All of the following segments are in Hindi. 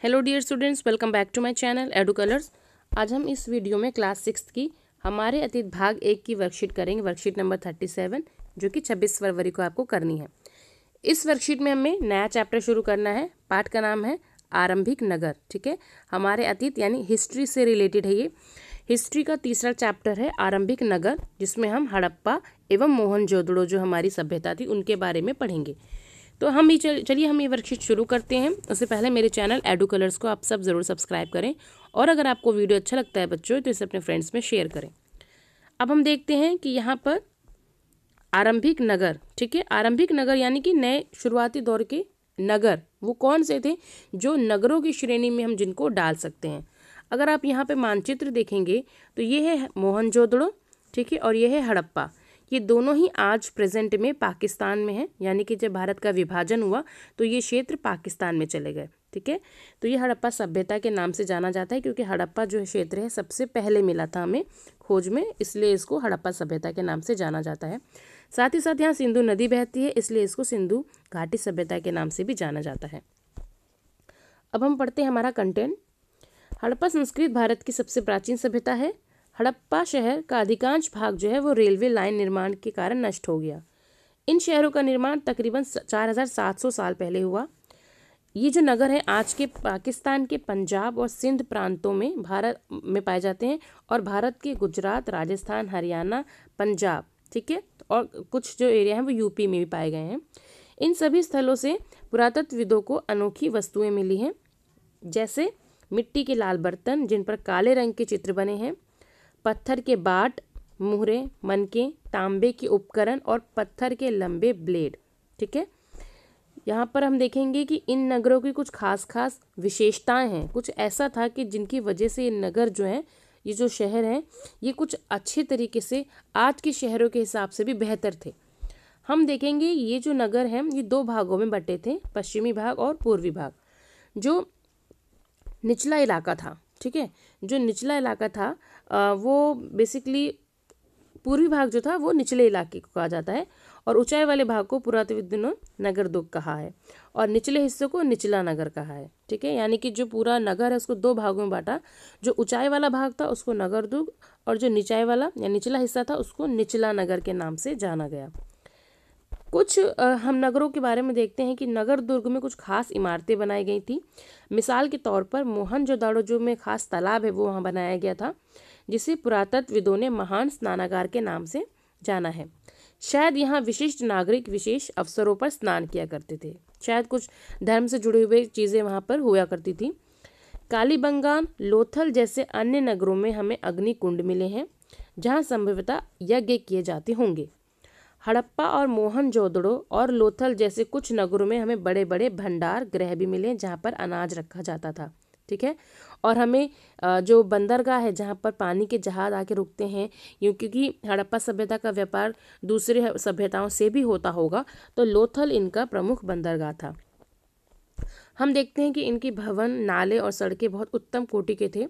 Hello dear students, welcome back to my channel Edu Colours. आज हम इस वीडियो में क्लास 6 की हमारे अतीत भाग 1 की वर्कशीट करेंगे, वर्कशीट नंबर 37, जो कि 26 फरवरी को आपको करनी है। इस वर्कशीट में हमें नया चैप्टर शुरू करना है। पाठ का नाम है आरंभिक नगर। ठीक है, हमारे अतीत यानी हिस्ट्री से रिलेटेड है। ये हिस्ट्री का तीसरा चैप्टर है आरंभिक नगर, जिसमें हम हड़प्पा एवं मोहनजोदड़ो जो हमारी सभ्यता थी उनके बारे में पढ़ेंगे। तो हम ही चलिए हम ये वर्कशीट शुरू करते हैं। उससे पहले मेरे चैनल एडू कलर्स को आप सब ज़रूर सब्सक्राइब करें, और अगर आपको वीडियो अच्छा लगता है बच्चों तो इसे अपने फ्रेंड्स में शेयर करें। अब हम देखते हैं कि यहाँ पर आरंभिक नगर, ठीक है, आरंभिक नगर यानी कि नए शुरुआती दौर के नगर वो कौन से थे जो नगरों की श्रेणी में हम जिनको डाल सकते हैं। अगर आप यहाँ पे मानचित्र देखेंगे तो ये है मोहनजोदड़ो, ठीक है, और ये है हड़प्पा। ये दोनों ही आज प्रेजेंट में पाकिस्तान में है, यानी कि जब भारत का विभाजन हुआ तो ये क्षेत्र पाकिस्तान में चले गए। ठीक है, तो ये हड़प्पा सभ्यता के नाम से जाना जाता है, क्योंकि हड़प्पा जो क्षेत्र है सबसे पहले मिला था हमें खोज में, इसलिए इसको हड़प्पा सभ्यता के नाम से जाना जाता है। साथ ही साथ यहाँ सिंधु नदी बहती है, इसलिए इसको सिंधु घाटी सभ्यता के नाम से भी जाना जाता है। अब हम पढ़ते हैं हमारा कंटेंट। हड़प्पा संस्कृत भारत की सबसे प्राचीन सभ्यता है। हड़प्पा शहर का अधिकांश भाग जो है वो रेलवे लाइन निर्माण के कारण नष्ट हो गया। इन शहरों का निर्माण तकरीबन 4700 साल पहले हुआ। ये जो नगर है आज के पाकिस्तान के पंजाब और सिंध प्रांतों में भारत में पाए जाते हैं, और भारत के गुजरात, राजस्थान, हरियाणा, पंजाब, ठीक है, और कुछ जो एरिया हैं वो यूपी में भी पाए गए हैं। इन सभी स्थलों से पुरातत्वविदों को अनोखी वस्तुएं मिली हैं, जैसे मिट्टी के लाल बर्तन जिन पर काले रंग के चित्र बने हैं, पत्थर के बाट, मुहरे, मनके, तांबे के उपकरण और पत्थर के लंबे ब्लेड। ठीक है, यहाँ पर हम देखेंगे कि इन नगरों की कुछ खास विशेषताएं हैं। कुछ ऐसा था कि जिनकी वजह से ये नगर जो है, ये जो शहर हैं, ये कुछ अच्छे तरीके से आज के शहरों के हिसाब से भी बेहतर थे। हम देखेंगे ये जो नगर हैं ये दो भागों में बटे थे, पश्चिमी भाग और पूर्वी भाग। जो निचला इलाका था, ठीक है, जो निचला इलाका था वो बेसिकली पूर्वी भाग जो था वो निचले इलाके को कहा जाता है, और ऊंचाई वाले भाग को पुरातत्वविदों ने नगर दुर्ग कहा है, और निचले हिस्से को निचला नगर कहा है। ठीक है, यानी कि जो पूरा नगर है उसको दो भागों में बांटा। जो ऊंचाई वाला भाग था उसको नगर दुर्ग, और जो निचाई वाला या निचला हिस्सा था उसको निचला नगर के नाम से जाना गया। कुछ हम नगरों के बारे में देखते हैं कि नगर दुर्ग में कुछ खास इमारतें बनाई गई थी। मिसाल के तौर पर मोहनजोदाड़ो जो में खास तालाब है वो वहाँ बनाया गया था, जिसे पुरातत्वविदों ने महान स्नानागार के नाम से जाना है। शायद यहाँ विशिष्ट नागरिक विशेष अवसरों पर स्नान किया करते थे, शायद कुछ धर्म से जुड़े हुए चीज़ें वहाँ पर हुआ करती थी। कालीबंगान, लोथल जैसे अन्य नगरों में हमें अग्नि कुंड मिले हैं, जहाँ संभवतः यज्ञ किए जाते होंगे। हड़प्पा और मोहनजोदड़ो और लोथल जैसे कुछ नगरों में हमें बड़े बड़े भंडार गृह भी मिले, जहाँ पर अनाज रखा जाता था। ठीक है, और हमें जो बंदरगाह है जहाँ पर पानी के जहाज आके रुकते हैं, क्योंकि हड़प्पा सभ्यता का व्यापार दूसरे सभ्यताओं से भी होता होगा, तो लोथल इनका प्रमुख बंदरगाह था। हम देखते हैं कि इनकी भवन, नाले और सड़कें बहुत उत्तम कोटि के थे।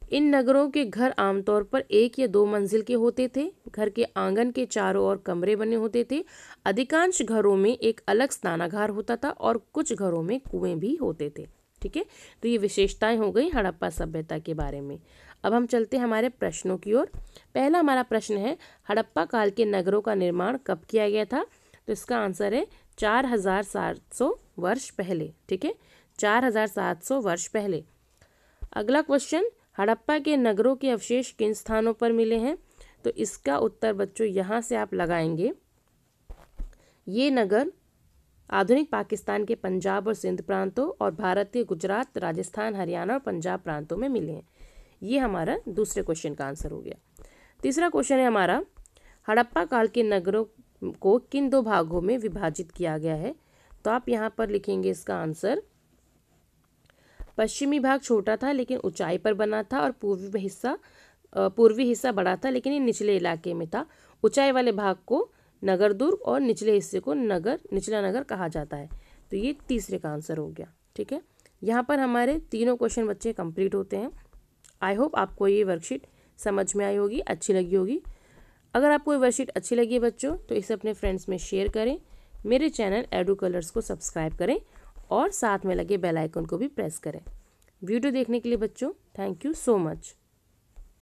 इन नगरों के घर आमतौर पर 1 या 2 मंजिल के होते थे। घर के आंगन के चारों ओर कमरे बने होते थे। अधिकांश घरों में एक अलग स्नानागार होता था, और कुछ घरों में कुएं भी होते थे। ठीक है, तो ये विशेषताएं हो गई हड़प्पा सभ्यता के बारे में। अब हम चलते हैं हमारे प्रश्नों की ओर। पहला हमारा प्रश्न है, हड़प्पा काल के नगरों का निर्माण कब किया गया था? तो इसका आंसर है 4700 वर्ष पहले। ठीक है, 4700 वर्ष पहले। अगला क्वेश्चन, हड़प्पा के नगरों के अवशेष किन स्थानों पर मिले हैं? तो इसका उत्तर बच्चों यहाँ से आप लगाएंगे। ये नगर आधुनिक पाकिस्तान के पंजाब और सिंध प्रांतों और भारत के गुजरात, राजस्थान, हरियाणा और पंजाब प्रांतों में मिले हैं। ये हमारा दूसरे क्वेश्चन का आंसर हो गया। तीसरा क्वेश्चन है हमारा, हड़प्पा काल के नगरों को किन 2 भागों में विभाजित किया गया है? तो आप यहाँ पर लिखेंगे इसका आंसर, पश्चिमी भाग छोटा था लेकिन ऊंचाई पर बना था, और पूर्वी हिस्सा बड़ा था लेकिन ये निचले इलाके में था। ऊंचाई वाले भाग को नगर दुर्ग और निचले हिस्से को निचला नगर कहा जाता है। तो ये तीसरे का आंसर हो गया। ठीक है, यहाँ पर हमारे तीनों क्वेश्चन बच्चे कंप्लीट होते हैं। आई होप आपको ये वर्कशीट समझ में आई होगी, अच्छी लगी होगी। अगर आपको ये वर्कशीट अच्छी लगी है बच्चों तो इसे अपने फ्रेंड्स में शेयर करें, मेरे चैनल एडू कलर्स को सब्सक्राइब करें, और साथ में लगे बेल आइकन को भी प्रेस करें। वीडियो देखने के लिए बच्चों थैंक यू सो मच।